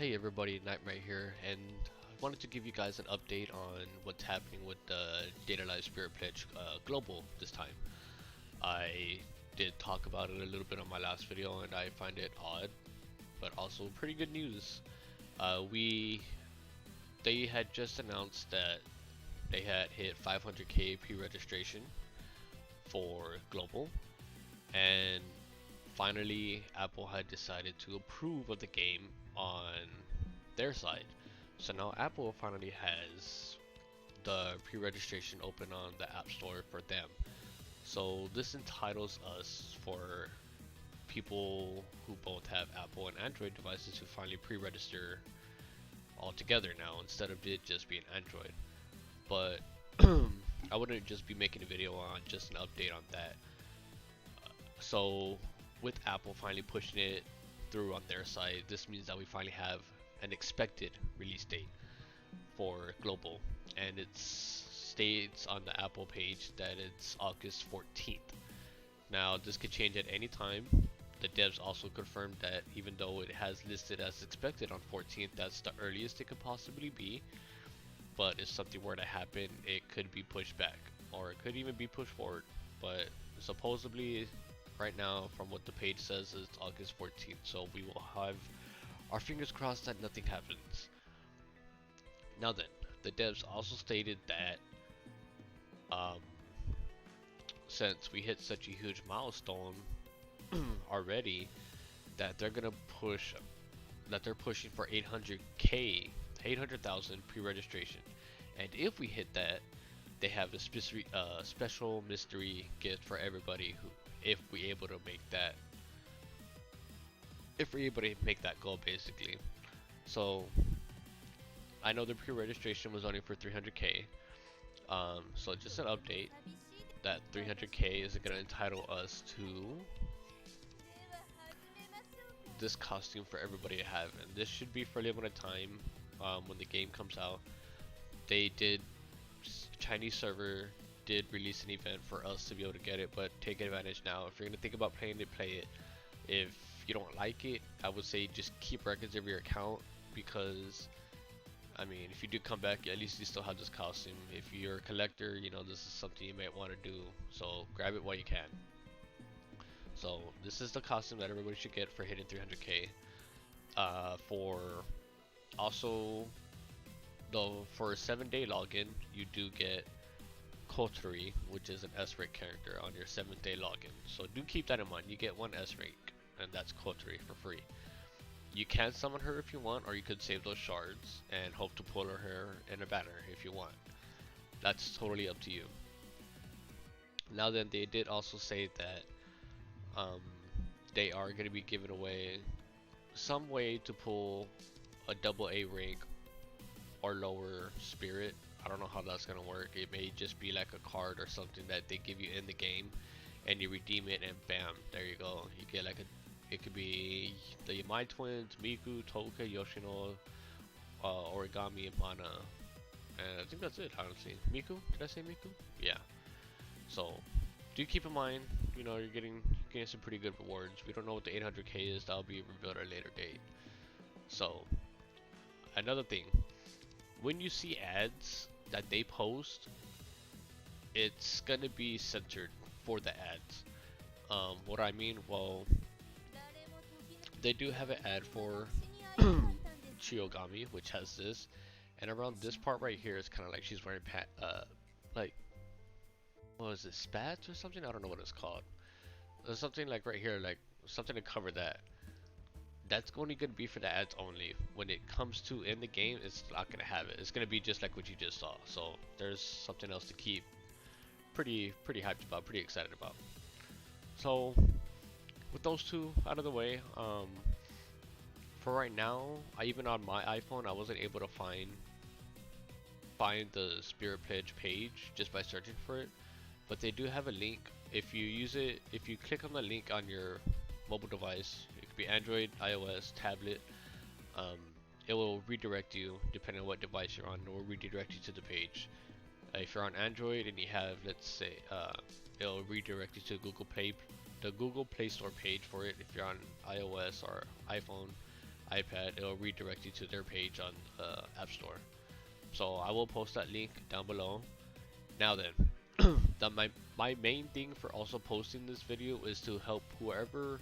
Hey everybody, Nightmare here, and I wanted to give you guys an update on what's happening with the Data Life Spirit Pledge Global this time. I did talk about it a little bit on my last video, and I find it odd, but also pretty good news. We They had just announced that they had hit 500k pre-registration for Global, and finally Apple had decided to approve of the game on their side. So now Apple finally has the pre-registration open on the App Store for them. So this entitles us for people who both have Apple and Android devices to finally pre-register all together now instead of it just being Android. But I wouldn't just be making a video on just an update on that. So with Apple finally pushing it through on their side, this means that we finally have an expected release date for global, and it states on the Apple page that it's August 14th. Now this could change at any time. The devs also confirmed that even though it has listed as expected on 14th, that's the earliest it could possibly be. But if something were to happen, it could be pushed back, or it could even be pushed forward. But supposedly, right now, from what the page says, it's August 14th. So we will have our fingers crossed that nothing happens. Now then, the devs also stated that um, since we hit such a huge milestone already, that they're gonna push, that they're pushing for 800k, 800,000 pre-registration, and if we hit that, they have a special mystery gift for everybody who, if we able to make that, if we're able to make that goal, basically. So I know the pre-registration was only for 300k. So just an update that 300k is going to entitle us to this costume for everybody to have, and this should be for a limited time. When the game comes out, they did, Chinese server did release an event for us to be able to get it, but take advantage now. If you're going to think about playing it, play it. If you don't like it, I would say just keep records of your account, because I mean, if you do come back, at least you still have this costume. If you're a collector, you know, this is something you might want to do, so grab it while you can. So this is the costume that everybody should get for hitting 300k. For also, though, for a 7-day login, you do get Kotori, which is an S rank character on your 7th day login. So do keep that in mind. You get one S rank, and that's Kotori for free. You can summon her if you want, or you could save those shards and hope to pull her in a banner if you want. That's totally up to you. Now then, they did also say that um, they are going to be giving away some way to pull a double A rank or lower spirit. I don't know how that's going to work. It may just be like a card or something that they give you in the game, and you redeem it, and bam, there you go. You get like a, it could be the My Twins, Miku, Toka, Yoshino, Origami, and Mana. And I think that's it, honestly. Miku? Did I say Miku? Yeah. So, do keep in mind, you know, you're getting some pretty good rewards. We don't know what the 800k is. That'll be revealed at a later date. So, another thing, when you see ads that they post, it's gonna be censored for the ads. What I mean, well, they do have an ad for Chiogami, which has this, and around this part right here is kind of like she's wearing like, what is it, spats or something? I don't know what it's called. There's something like right here, like something to cover that. That's only gonna be for the ads only. When it comes to in the game, it's not gonna have it. It's gonna be just like what you just saw. So there's something else to keep pretty hyped about, pretty excited about. So with those two out of the way, for right now, even on my iPhone, I wasn't able to find the Spirit Pledge page just by searching for it. But they do have a link. If you use it, if you click on the link on your mobile device, it could be Android, iOS, tablet, um, it will redirect you depending on what device you're on. It will redirect you to the page. If you're on Android and you have, let's say, it'll redirect you to Google Play, the Google Play Store page for it. If you're on iOS or iPhone, iPad, it'll redirect you to their page on App Store. So I will post that link down below. Now then, my main thing for also posting this video is to help whoever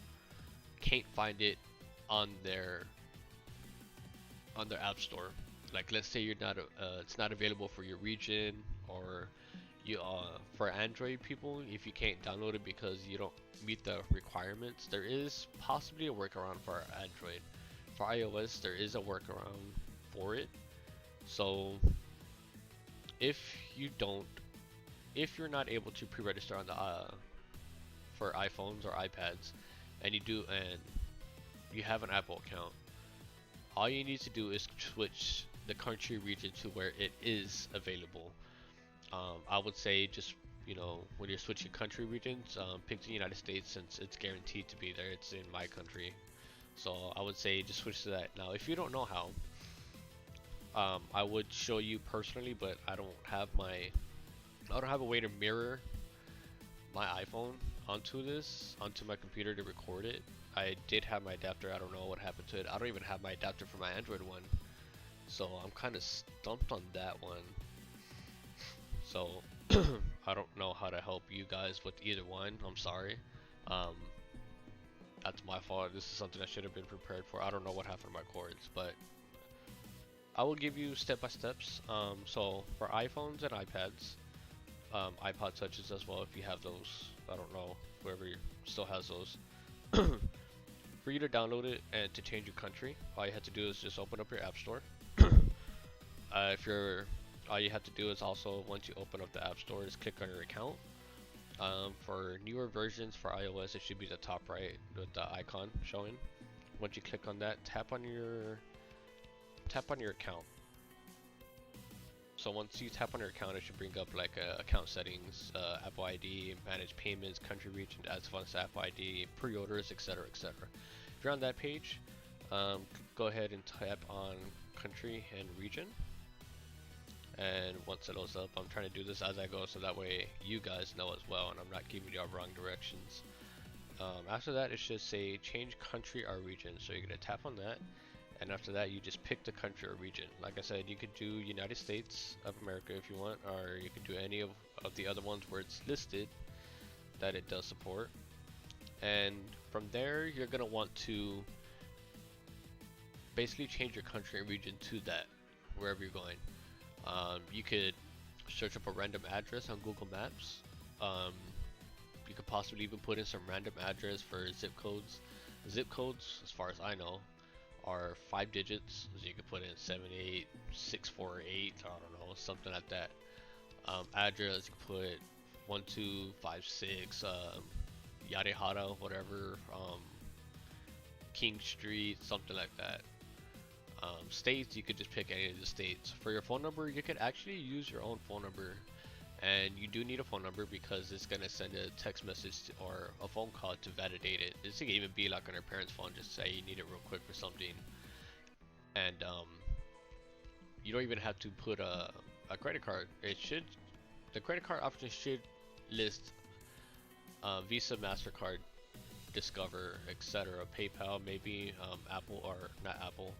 can't find it on their App Store. Like let's say you're not it's not available for your region, or you for Android people, if you can't download it because you don't meet the requirements, there is possibly a workaround for Android. For iOS, there is a workaround for it. So if you don't, if you're not able to pre-register on the for iPhones or iPads, and you have an Apple account, all you need to do is switch the country region to where it is available. I would say just, when you're switching country regions, pick the United States since it's guaranteed to be there. It's in my country. So I would say just switch to that. Now, if you don't know how, I would show you personally, but I don't have a way to mirror my iPhone onto my computer to record it. I did have my adapter. I don't know what happened to it. I don't even have my adapter for my Android one. So I'm kind of stumped on that one. So I don't know how to help you guys with either one. I'm sorry. Um, that's my fault. This is something I should have been prepared for. I don't know what happened to my cords, but I will give you step by steps. So for iPhones and iPads, iPod touches as well if you have those. I don't know, whoever still has those. For you to download it and to change your country, all you have to do is just open up your App Store. All you have to do is also, once you open up the App Store, is click on your account. For newer versions for iOS, it should be the top right with the icon showing. Once you click on that, tap on your account. So once you tap on your account, it should bring up like account settings, Apple ID, manage payments, country region, adds funds to Apple ID, pre-orders, etc., etc. If you're on that page, go ahead and tap on country and region. And once it loads up, I'm trying to do this as I go so that way you guys know as well and I'm not giving you all wrong directions. After that, it should say change country or region. So you're going to tap on that. And after that, you just pick the country or region. Like I said, you could do United States of America if you want, or you could do any of the other ones where it's listed that it does support. And from there, you're going to want to basically change your country and region to that, wherever you're going. You could search up a random address on Google Maps. You could possibly even put in some random address for zip codes. Zip codes, as far as I know, are 5 digits, so you could put in 78648, I don't know, something like that. Address, you could put 1256, yada yada, whatever, King Street, something like that. States, you could just pick any of the states. For your phone number, you could actually use your own phone number, and you do need a phone number because it's gonna send a text message or a phone call to validate it. This can even be like on your parents' phone, just say you need it real quick for something. And you don't even have to put a credit card. The credit card option should list Visa, MasterCard, Discover, etc. PayPal, maybe Apple, or not Apple,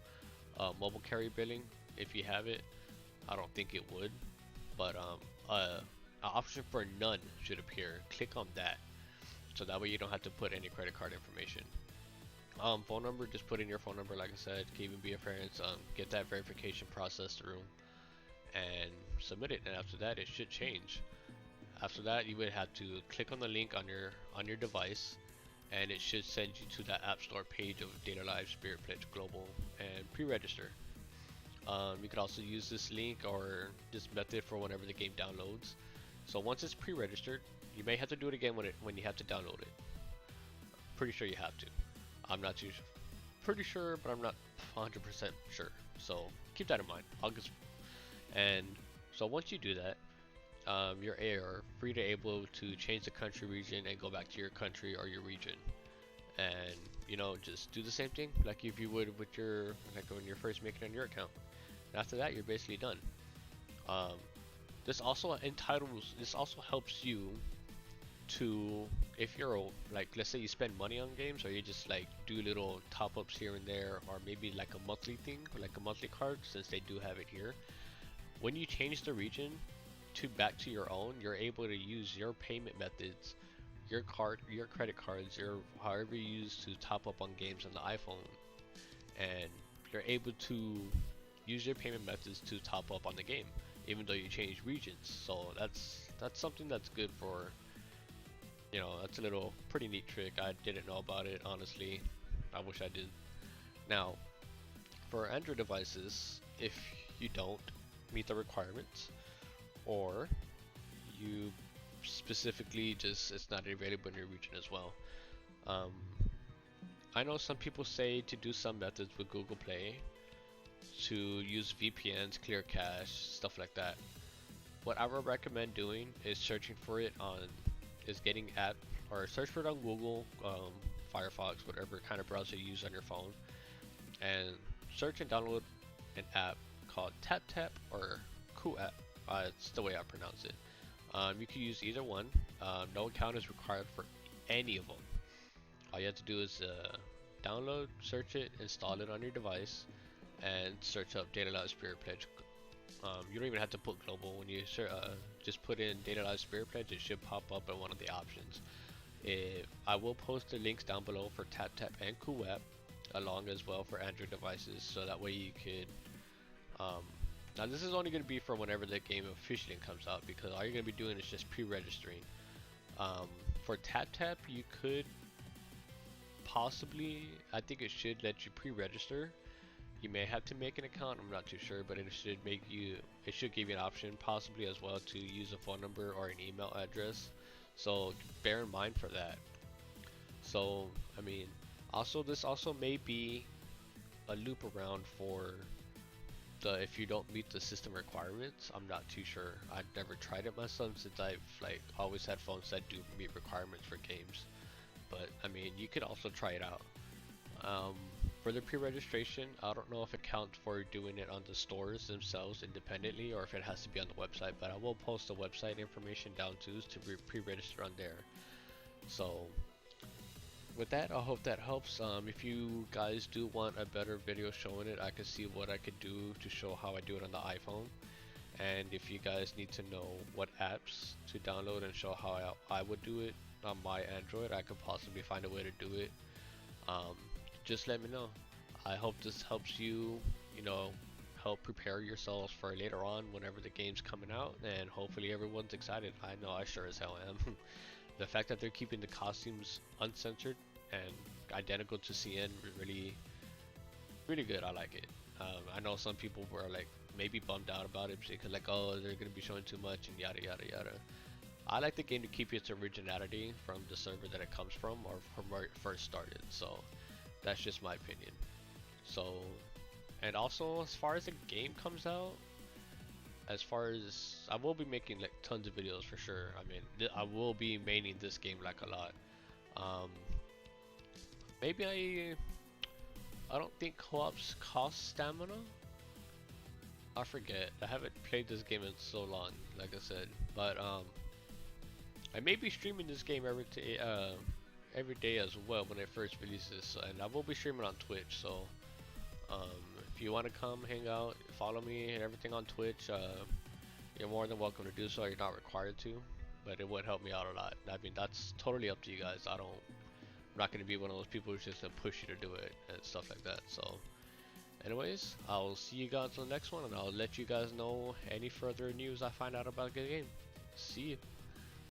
mobile carrier billing if you have it. I don't think it would, but an option for none should appear. Click on that, so that way you don't have to put any credit card information. Phone number, just put in your phone number, like I said, can even be a parent's. Get that verification process through and submit it, and after that it should change. After that, you would have to click on the link on your device, and it should send you to that App Store page of Data Live Spirit Pledge Global and pre-register. You could also use this link or this method for whenever the game downloads. So once it's pre-registered, you may have to do it again when you have to download it. Pretty sure you have to. I'm not too pretty sure, but I'm not 100% sure. So keep that in mind. And so once you do that, you're free to able to change the country region and go back to your country or your region, and just do the same thing like if you would with when you're first making on your account. And after that, you're basically done. This also helps you to, if you're like, let's say you spend money on games, or you just like do little top-ups here and there, or maybe like a monthly thing, or like a monthly card, since they do have it here. When you change the region to back to your own, you're able to use your payment methods, your card, your credit cards, your however you use to top up on games on the iPhone, and you're able to use your payment methods to top up on the game, even though you change regions. So that's something that's good for, you know, that's a little pretty neat trick. I didn't know about it, honestly. I wish I did. Now, for Android devices, if you don't meet the requirements, or you specifically just it's not available in your region as well. Um, I know some people say to do some methods with Google Play to use VPNs, clear cache, stuff like that. What I would recommend doing is searching for it on, is getting app, or search for it on Google, Firefox, whatever kind of browser you use on your phone, and search and download an app called TapTap or QApp. It's the way I pronounce it. You can use either one. No account is required for any of them. All you have to do is download, search it, install it on your device, and search up Data Live Spirit Pledge. You don't even have to put global. When you just put in Data Live Spirit Pledge, it should pop up in one of the options. I will post the links down below for TapTap and QApp, along as well for Android devices, so that way you could. Now this is only going to be for whenever the game officially comes out, because all you're going to be doing is just pre-registering. For TapTap, you could possibly, I think it should let you pre-register. You may have to make an account, I'm not too sure, but it should give you an option possibly as well to use a phone number or an email address. So bear in mind for that. So I mean, also this also may be a loop around for the, if you don't meet the system requirements. I'm not too sure. I've never tried it myself, since I've like always had phones that do meet requirements for games. But I mean, you could also try it out. For the pre-registration, I don't know if it counts for doing it on the stores themselves independently, or if it has to be on the website, but I will post the website information down too to pre-register on there. So with that, I hope that helps. If you guys do want a better video showing it, I can see what I could do to show how I do it on the iPhone. And if you guys need to know what apps to download and show how I would do it on my Android, I could possibly find a way to do it. Just let me know. I hope this helps you, you know, help prepare yourselves for later on whenever the game's coming out, and hopefully everyone's excited. I know I sure as hell am. The fact that they're keeping the costumes uncensored and identical to CN, really, really good. I like it. I know some people were like maybe bummed out about it because like, oh, they're gonna be showing too much and yada yada yada. I like the game to keep its originality from the server that it comes from, or from where it first started. So that's just my opinion. So, and also as far as the game comes out, as far as I will be making like tons of videos for sure. I mean, I will be maining this game like a lot. Maybe I don't think co-ops cost stamina. I forget. I haven't played this game in so long, like I said. But I may be streaming this game every day as well when it first releases, and I will be streaming on Twitch. So if you want to come hang out, follow me and everything on Twitch, you're more than welcome to do so. You're not required to, but it would help me out a lot. I mean, that's totally up to you guys. I'm not going to be one of those people who's just going to push you to do it and stuff like that. So anyways, I'll see you guys on the next one, and I'll let you guys know any further news I find out about the game. See you.